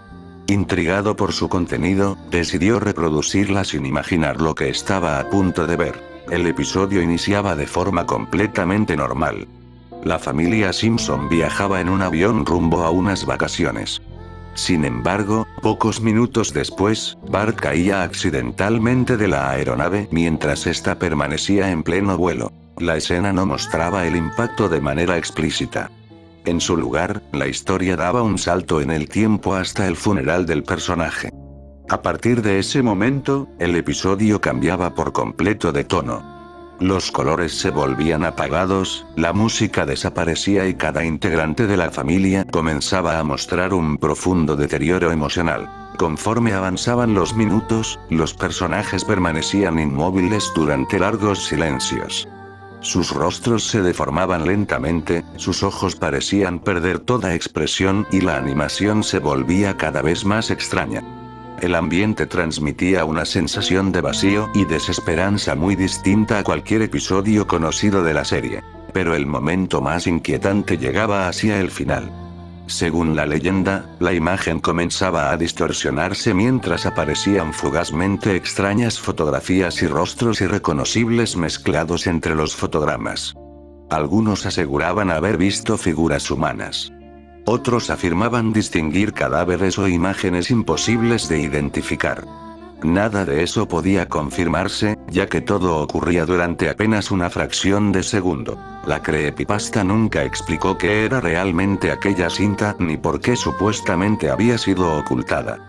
Intrigado por su contenido, decidió reproducirla sin imaginar lo que estaba a punto de ver. El episodio iniciaba de forma completamente normal. La familia Simpson viajaba en un avión rumbo a unas vacaciones. Sin embargo, pocos minutos después, Bart caía accidentalmente de la aeronave mientras ésta permanecía en pleno vuelo. La escena no mostraba el impacto de manera explícita. En su lugar, la historia daba un salto en el tiempo hasta el funeral del personaje. A partir de ese momento, el episodio cambiaba por completo de tono. Los colores se volvían apagados, la música desaparecía y cada integrante de la familia comenzaba a mostrar un profundo deterioro emocional. Conforme avanzaban los minutos, los personajes permanecían inmóviles durante largos silencios. Sus rostros se deformaban lentamente, sus ojos parecían perder toda expresión y la animación se volvía cada vez más extraña. El ambiente transmitía una sensación de vacío y desesperanza muy distinta a cualquier episodio conocido de la serie. Pero el momento más inquietante llegaba hacia el final. Según la leyenda, la imagen comenzaba a distorsionarse mientras aparecían fugazmente extrañas fotografías y rostros irreconocibles mezclados entre los fotogramas. Algunos aseguraban haber visto figuras humanas. Otros afirmaban distinguir cadáveres o imágenes imposibles de identificar. Nada de eso podía confirmarse, ya que todo ocurría durante apenas una fracción de segundo. La creepypasta nunca explicó qué era realmente aquella cinta ni por qué supuestamente había sido ocultada.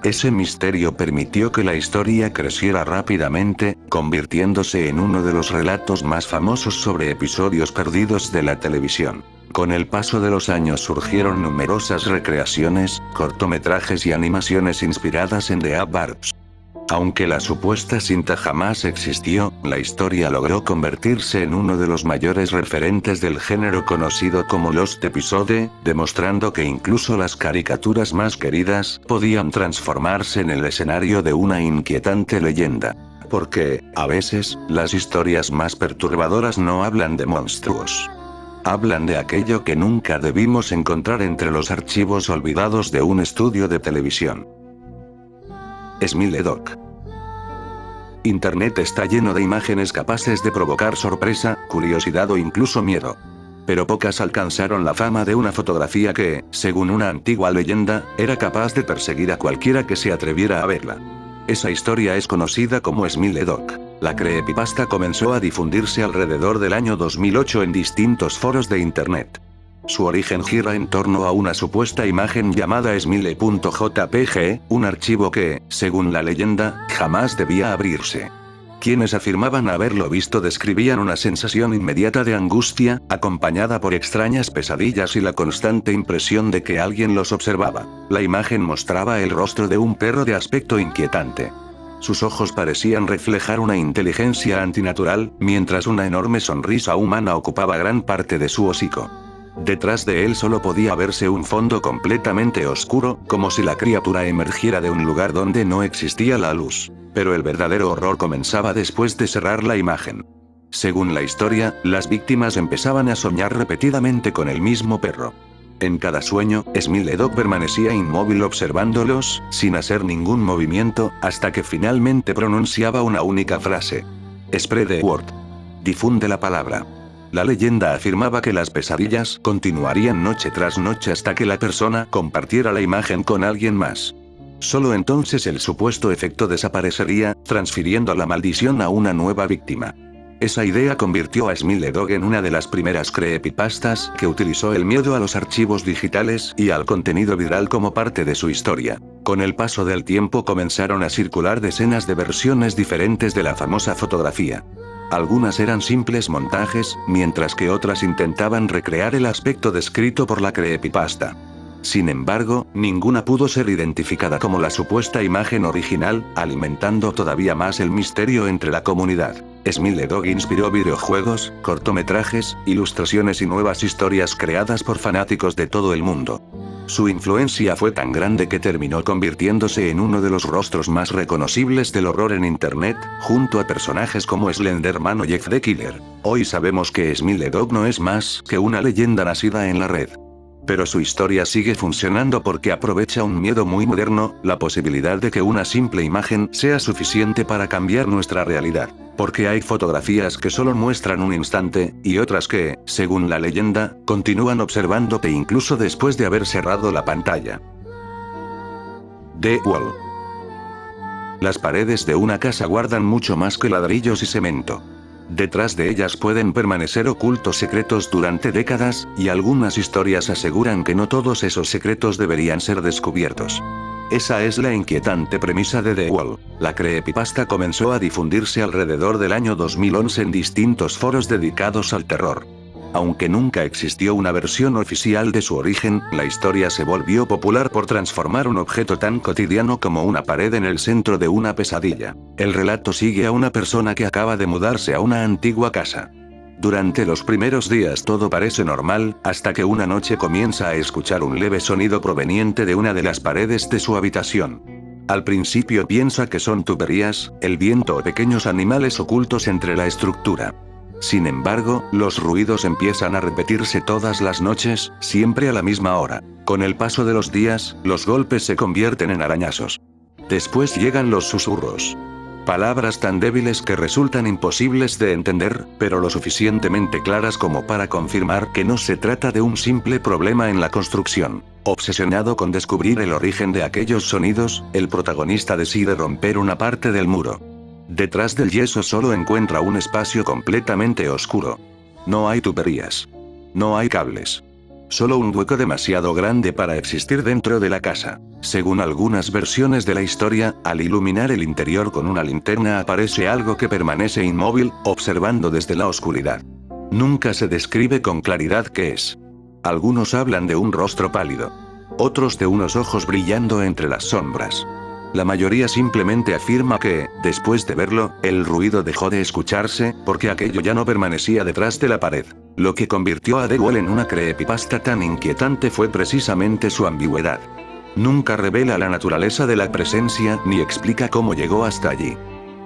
Ese misterio permitió que la historia creciera rápidamente, convirtiéndose en uno de los relatos más famosos sobre episodios perdidos de la televisión. Con el paso de los años surgieron numerosas recreaciones, cortometrajes y animaciones inspiradas en The Aardvarks. Aunque la supuesta cinta jamás existió, la historia logró convertirse en uno de los mayores referentes del género conocido como Lost Episode, demostrando que incluso las caricaturas más queridas podían transformarse en el escenario de una inquietante leyenda. Porque, a veces, las historias más perturbadoras no hablan de monstruos. Hablan de aquello que nunca debimos encontrar entre los archivos olvidados de un estudio de televisión. Smiledoc. Internet está lleno de imágenes capaces de provocar sorpresa, curiosidad o incluso miedo. Pero pocas alcanzaron la fama de una fotografía que, según una antigua leyenda, era capaz de perseguir a cualquiera que se atreviera a verla. Esa historia es conocida como Smiledoc. La creepypasta comenzó a difundirse alrededor del año 2008 en distintos foros de Internet. Su origen gira en torno a una supuesta imagen llamada Smile.jpg, un archivo que, según la leyenda, jamás debía abrirse. Quienes afirmaban haberlo visto describían una sensación inmediata de angustia, acompañada por extrañas pesadillas y la constante impresión de que alguien los observaba. La imagen mostraba el rostro de un perro de aspecto inquietante. Sus ojos parecían reflejar una inteligencia antinatural, mientras una enorme sonrisa humana ocupaba gran parte de su hocico. Detrás de él solo podía verse un fondo completamente oscuro, como si la criatura emergiera de un lugar donde no existía la luz. Pero el verdadero horror comenzaba después de cerrar la imagen. Según la historia, las víctimas empezaban a soñar repetidamente con el mismo perro. En cada sueño, Smiledoc permanecía inmóvil observándolos, sin hacer ningún movimiento, hasta que finalmente pronunciaba una única frase. Spread the word. Difunde la palabra. La leyenda afirmaba que las pesadillas continuarían noche tras noche hasta que la persona compartiera la imagen con alguien más. Solo entonces el supuesto efecto desaparecería, transfiriendo la maldición a una nueva víctima. Esa idea convirtió a Smiledoc en una de las primeras creepypastas que utilizó el miedo a los archivos digitales y al contenido viral como parte de su historia. Con el paso del tiempo comenzaron a circular decenas de versiones diferentes de la famosa fotografía. Algunas eran simples montajes, mientras que otras intentaban recrear el aspecto descrito por la creepypasta. Sin embargo, ninguna pudo ser identificada como la supuesta imagen original, alimentando todavía más el misterio entre la comunidad. Smiledoc inspiró videojuegos, cortometrajes, ilustraciones y nuevas historias creadas por fanáticos de todo el mundo. Su influencia fue tan grande que terminó convirtiéndose en uno de los rostros más reconocibles del horror en Internet, junto a personajes como Slenderman o Jeff the Killer. Hoy sabemos que Smiledoc no es más que una leyenda nacida en la red. Pero su historia sigue funcionando porque aprovecha un miedo muy moderno, la posibilidad de que una simple imagen sea suficiente para cambiar nuestra realidad. Porque hay fotografías que solo muestran un instante, y otras que, según la leyenda, continúan observándote incluso después de haber cerrado la pantalla. The Wall. Las paredes de una casa guardan mucho más que ladrillos y cemento. Detrás de ellas pueden permanecer ocultos secretos durante décadas, y algunas historias aseguran que no todos esos secretos deberían ser descubiertos. Esa es la inquietante premisa de The Wall. La creepypasta comenzó a difundirse alrededor del año 2011 en distintos foros dedicados al terror. Aunque nunca existió una versión oficial de su origen, la historia se volvió popular por transformar un objeto tan cotidiano como una pared en el centro de una pesadilla. El relato sigue a una persona que acaba de mudarse a una antigua casa. Durante los primeros días todo parece normal, hasta que una noche comienza a escuchar un leve sonido proveniente de una de las paredes de su habitación. Al principio piensa que son tuberías, el viento o pequeños animales ocultos entre la estructura. Sin embargo, los ruidos empiezan a repetirse todas las noches, siempre a la misma hora. Con el paso de los días, los golpes se convierten en arañazos. Después llegan los susurros. Palabras tan débiles que resultan imposibles de entender, pero lo suficientemente claras como para confirmar que no se trata de un simple problema en la construcción. Obsesionado con descubrir el origen de aquellos sonidos, el protagonista decide romper una parte del muro. Detrás del yeso solo encuentra un espacio completamente oscuro. No hay tuberías. No hay cables. Solo un hueco demasiado grande para existir dentro de la casa. Según algunas versiones de la historia, al iluminar el interior con una linterna aparece algo que permanece inmóvil, observando desde la oscuridad. Nunca se describe con claridad qué es. Algunos hablan de un rostro pálido. Otros de unos ojos brillando entre las sombras. La mayoría simplemente afirma que, después de verlo, el ruido dejó de escucharse, porque aquello ya no permanecía detrás de la pared. Lo que convirtió a The Wall en una creepypasta tan inquietante fue precisamente su ambigüedad. Nunca revela la naturaleza de la presencia, ni explica cómo llegó hasta allí.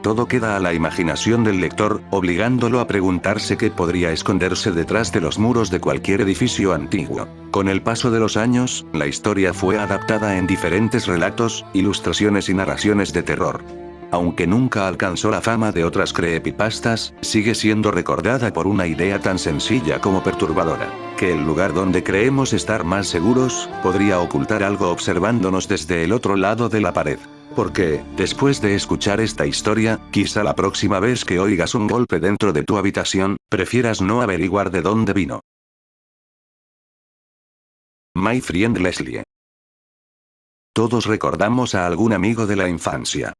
Todo queda a la imaginación del lector, obligándolo a preguntarse qué podría esconderse detrás de los muros de cualquier edificio antiguo. Con el paso de los años, la historia fue adaptada en diferentes relatos, ilustraciones y narraciones de terror. Aunque nunca alcanzó la fama de otras creepypastas, sigue siendo recordada por una idea tan sencilla como perturbadora: que el lugar donde creemos estar más seguros, podría ocultar algo observándonos desde el otro lado de la pared. Porque, después de escuchar esta historia, quizá la próxima vez que oigas un golpe dentro de tu habitación, prefieras no averiguar de dónde vino. My Friend Leslie. Todos recordamos a algún amigo de la infancia.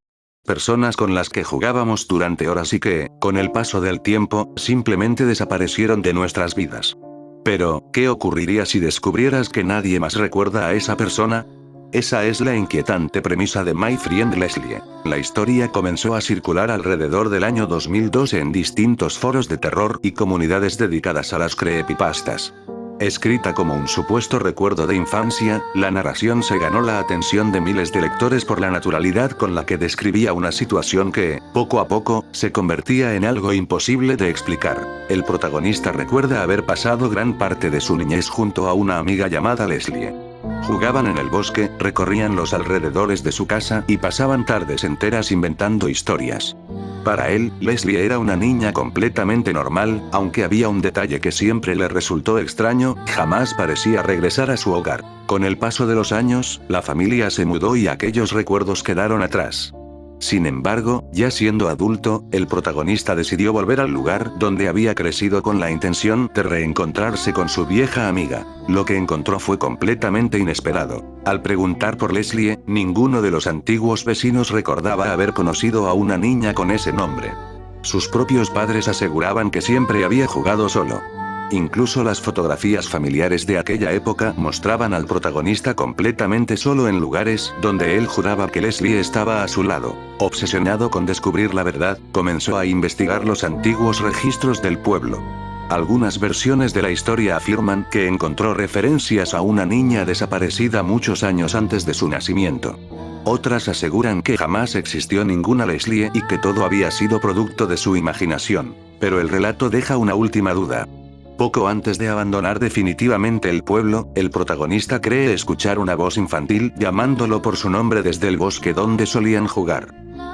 Personas con las que jugábamos durante horas y que, con el paso del tiempo, simplemente desaparecieron de nuestras vidas. Pero, ¿qué ocurriría si descubrieras que nadie más recuerda a esa persona? Esa es la inquietante premisa de My Friend Leslie. La historia comenzó a circular alrededor del año 2002 en distintos foros de terror y comunidades dedicadas a las creepypastas. Escrita como un supuesto recuerdo de infancia, la narración se ganó la atención de miles de lectores por la naturalidad con la que describía una situación que, poco a poco, se convertía en algo imposible de explicar. El protagonista recuerda haber pasado gran parte de su niñez junto a una amiga llamada Leslie. Jugaban en el bosque, recorrían los alrededores de su casa y pasaban tardes enteras inventando historias. Para él, Leslie era una niña completamente normal, aunque había un detalle que siempre le resultó extraño: jamás parecía regresar a su hogar. Con el paso de los años, la familia se mudó y aquellos recuerdos quedaron atrás. Sin embargo, ya siendo adulto, el protagonista decidió volver al lugar donde había crecido con la intención de reencontrarse con su vieja amiga. Lo que encontró fue completamente inesperado. Al preguntar por Leslie, ninguno de los antiguos vecinos recordaba haber conocido a una niña con ese nombre. Sus propios padres aseguraban que siempre había jugado solo. Incluso las fotografías familiares de aquella época mostraban al protagonista completamente solo en lugares donde él juraba que Leslie estaba a su lado. Obsesionado con descubrir la verdad, comenzó a investigar los antiguos registros del pueblo. Algunas versiones de la historia afirman que encontró referencias a una niña desaparecida muchos años antes de su nacimiento. Otras aseguran que jamás existió ninguna Leslie y que todo había sido producto de su imaginación. Pero el relato deja una última duda. Poco antes de abandonar definitivamente el pueblo, el protagonista cree escuchar una voz infantil llamándolo por su nombre desde el bosque donde solían jugar.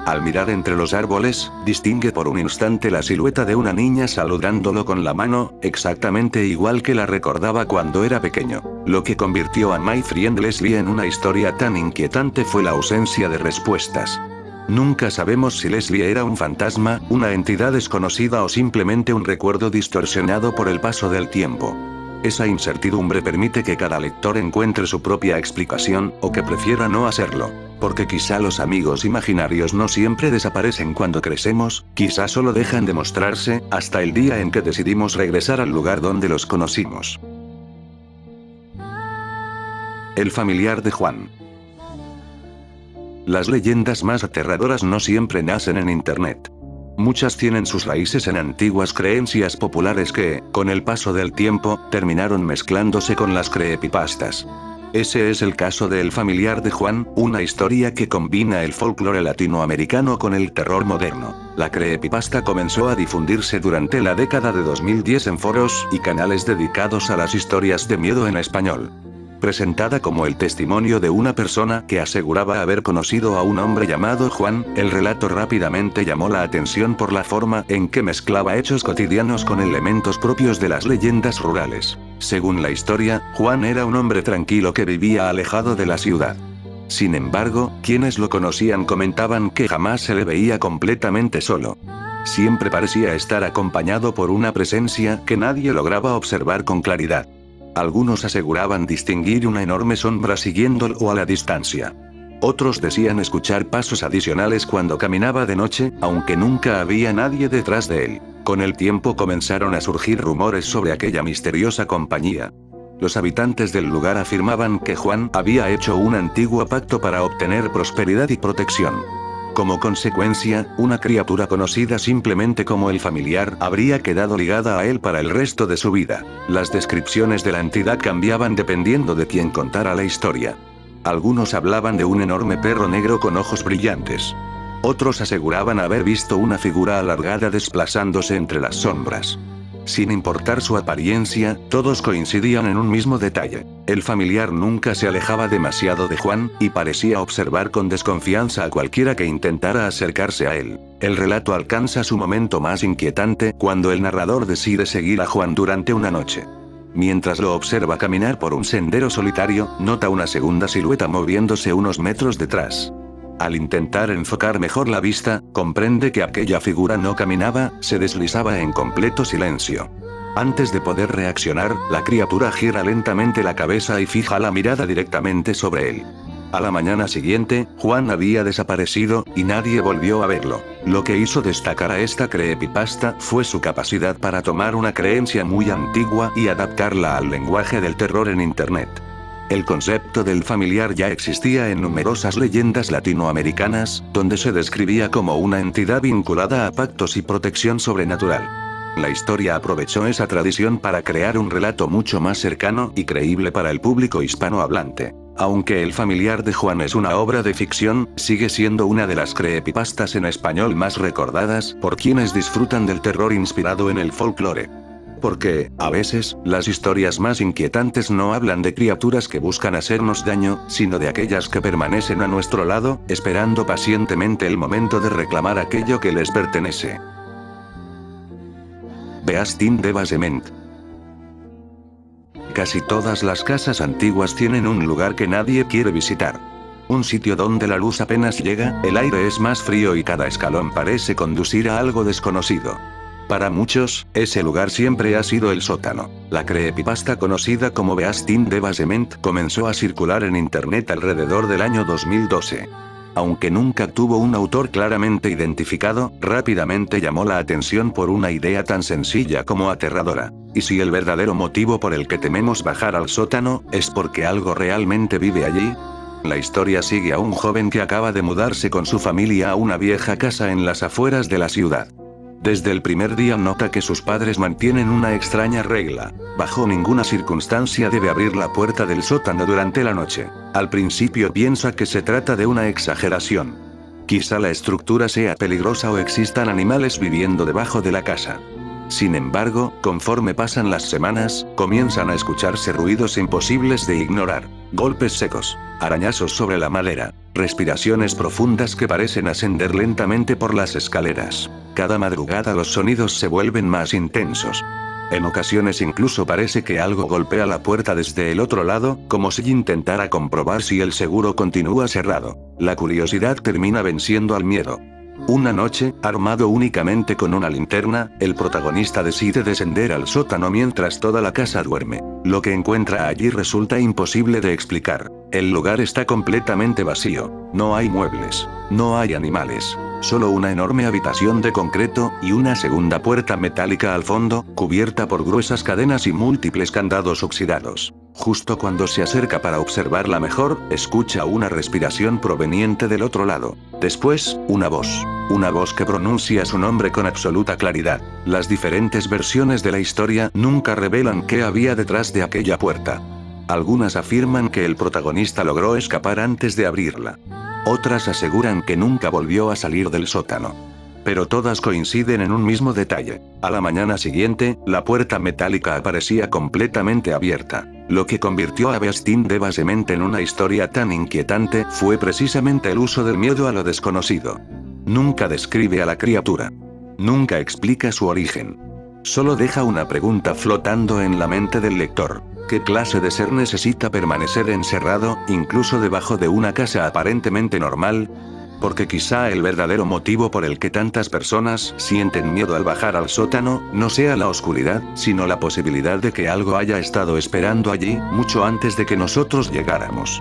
Al mirar entre los árboles, distingue por un instante la silueta de una niña saludándolo con la mano, exactamente igual que la recordaba cuando era pequeño. Lo que convirtió a My Friend Leslie en una historia tan inquietante fue la ausencia de respuestas. Nunca sabemos si Leslie era un fantasma, una entidad desconocida o simplemente un recuerdo distorsionado por el paso del tiempo. Esa incertidumbre permite que cada lector encuentre su propia explicación, o que prefiera no hacerlo. Porque quizá los amigos imaginarios no siempre desaparecen cuando crecemos, quizá solo dejan de mostrarse, hasta el día en que decidimos regresar al lugar donde los conocimos. El familiar de Juan. Las leyendas más aterradoras no siempre nacen en Internet. Muchas tienen sus raíces en antiguas creencias populares que, con el paso del tiempo, terminaron mezclándose con las creepypastas. Ese es el caso de El familiar de Juan, una historia que combina el folclore latinoamericano con el terror moderno. La creepypasta comenzó a difundirse durante la década de 2010 en foros y canales dedicados a las historias de miedo en español. Presentada como el testimonio de una persona que aseguraba haber conocido a un hombre llamado Juan, el relato rápidamente llamó la atención por la forma en que mezclaba hechos cotidianos con elementos propios de las leyendas rurales. Según la historia, Juan era un hombre tranquilo que vivía alejado de la ciudad. Sin embargo, quienes lo conocían comentaban que jamás se le veía completamente solo. Siempre parecía estar acompañado por una presencia que nadie lograba observar con claridad. Algunos aseguraban distinguir una enorme sombra siguiéndolo a la distancia. Otros decían escuchar pasos adicionales cuando caminaba de noche, aunque nunca había nadie detrás de él. Con el tiempo comenzaron a surgir rumores sobre aquella misteriosa compañía. Los habitantes del lugar afirmaban que Juan había hecho un antiguo pacto para obtener prosperidad y protección. Como consecuencia, una criatura conocida simplemente como el familiar habría quedado ligada a él para el resto de su vida. Las descripciones de la entidad cambiaban dependiendo de quien contara la historia. Algunos hablaban de un enorme perro negro con ojos brillantes. Otros aseguraban haber visto una figura alargada desplazándose entre las sombras. Sin importar su apariencia, todos coincidían en un mismo detalle. El familiar nunca se alejaba demasiado de Juan, y parecía observar con desconfianza a cualquiera que intentara acercarse a él. El relato alcanza su momento más inquietante cuando el narrador decide seguir a Juan durante una noche. Mientras lo observa caminar por un sendero solitario, nota una segunda silueta moviéndose unos metros detrás. Al intentar enfocar mejor la vista, comprende que aquella figura no caminaba, se deslizaba en completo silencio. Antes de poder reaccionar, la criatura gira lentamente la cabeza y fija la mirada directamente sobre él. A la mañana siguiente, Juan había desaparecido, y nadie volvió a verlo. Lo que hizo destacar a esta creepypasta fue su capacidad para tomar una creencia muy antigua y adaptarla al lenguaje del terror en Internet. El concepto del familiar ya existía en numerosas leyendas latinoamericanas, donde se describía como una entidad vinculada a pactos y protección sobrenatural. La historia aprovechó esa tradición para crear un relato mucho más cercano y creíble para el público hispanohablante. Aunque El familiar de Juan es una obra de ficción, sigue siendo una de las creepypastas en español más recordadas por quienes disfrutan del terror inspirado en el folclore. Porque, a veces, las historias más inquietantes no hablan de criaturas que buscan hacernos daño, sino de aquellas que permanecen a nuestro lado, esperando pacientemente el momento de reclamar aquello que les pertenece. Beastin de Basement. Casi todas las casas antiguas tienen un lugar que nadie quiere visitar. Un sitio donde la luz apenas llega, el aire es más frío y cada escalón parece conducir a algo desconocido. Para muchos, ese lugar siempre ha sido el sótano. La creepypasta conocida como Beastin de Basement comenzó a circular en internet alrededor del año 2012. Aunque nunca tuvo un autor claramente identificado, rápidamente llamó la atención por una idea tan sencilla como aterradora. ¿Y si el verdadero motivo por el que tememos bajar al sótano es porque algo realmente vive allí? La historia sigue a un joven que acaba de mudarse con su familia a una vieja casa en las afueras de la ciudad. Desde el primer día nota que sus padres mantienen una extraña regla: bajo ninguna circunstancia debe abrir la puerta del sótano durante la noche. Al principio piensa que se trata de una exageración. Quizá la estructura sea peligrosa o existan animales viviendo debajo de la casa. Sin embargo, conforme pasan las semanas, comienzan a escucharse ruidos imposibles de ignorar. Golpes secos, arañazos sobre la madera, respiraciones profundas que parecen ascender lentamente por las escaleras. Cada madrugada los sonidos se vuelven más intensos. En ocasiones incluso parece que algo golpea la puerta desde el otro lado, como si intentara comprobar si el seguro continúa cerrado. La curiosidad termina venciendo al miedo. Una noche, armado únicamente con una linterna, el protagonista decide descender al sótano mientras toda la casa duerme. Lo que encuentra allí resulta imposible de explicar. El lugar está completamente vacío. No hay muebles. No hay animales. Solo una enorme habitación de concreto, y una segunda puerta metálica al fondo, cubierta por gruesas cadenas y múltiples candados oxidados. Justo cuando se acerca para observarla mejor, escucha una respiración proveniente del otro lado. Después, una voz. Una voz que pronuncia su nombre con absoluta claridad. Las diferentes versiones de la historia nunca revelan qué había detrás de aquella puerta. Algunas afirman que el protagonista logró escapar antes de abrirla. Otras aseguran que nunca volvió a salir del sótano. Pero todas coinciden en un mismo detalle. A la mañana siguiente, la puerta metálica aparecía completamente abierta. Lo que convirtió a Bastien de Basement en una historia tan inquietante fue precisamente el uso del miedo a lo desconocido. Nunca describe a la criatura. Nunca explica su origen. Solo deja una pregunta flotando en la mente del lector. ¿Qué clase de ser necesita permanecer encerrado, incluso debajo de una casa aparentemente normal? Porque quizá el verdadero motivo por el que tantas personas sienten miedo al bajar al sótano, no sea la oscuridad, sino la posibilidad de que algo haya estado esperando allí, mucho antes de que nosotros llegáramos.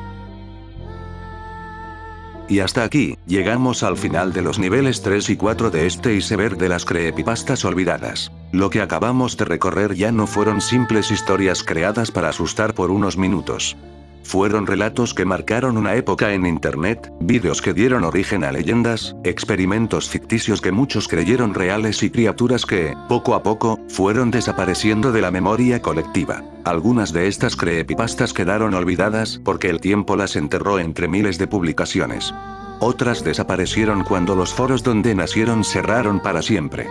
Y hasta aquí, llegamos al final de los niveles 3 y 4 de este iceberg de las creepypastas olvidadas. Lo que acabamos de recorrer ya no fueron simples historias creadas para asustar por unos minutos. Fueron relatos que marcaron una época en Internet, vídeos que dieron origen a leyendas, experimentos ficticios que muchos creyeron reales y criaturas que, poco a poco, fueron desapareciendo de la memoria colectiva. Algunas de estas creepypastas quedaron olvidadas porque el tiempo las enterró entre miles de publicaciones. Otras desaparecieron cuando los foros donde nacieron cerraron para siempre.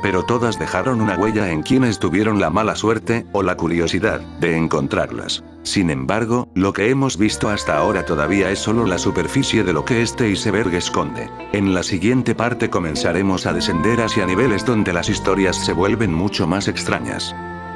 Pero todas dejaron una huella en quienes tuvieron la mala suerte, o la curiosidad, de encontrarlas. Sin embargo, lo que hemos visto hasta ahora todavía es solo la superficie de lo que este iceberg esconde. En la siguiente parte comenzaremos a descender hacia niveles donde las historias se vuelven mucho más extrañas.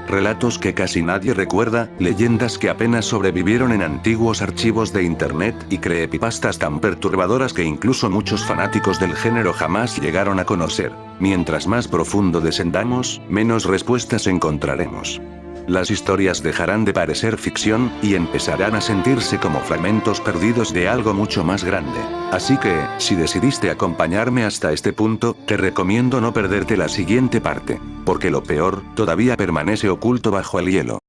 Relatos que casi nadie recuerda, leyendas que apenas sobrevivieron en antiguos archivos de internet, y creepypastas tan perturbadoras que incluso muchos fanáticos del género jamás llegaron a conocer. Mientras más profundo descendamos, menos respuestas encontraremos. Las historias dejarán de parecer ficción, y empezarán a sentirse como fragmentos perdidos de algo mucho más grande. Así que, si decidiste acompañarme hasta este punto, te recomiendo no perderte la siguiente parte. Porque lo peor, todavía permanece oculto bajo el hielo.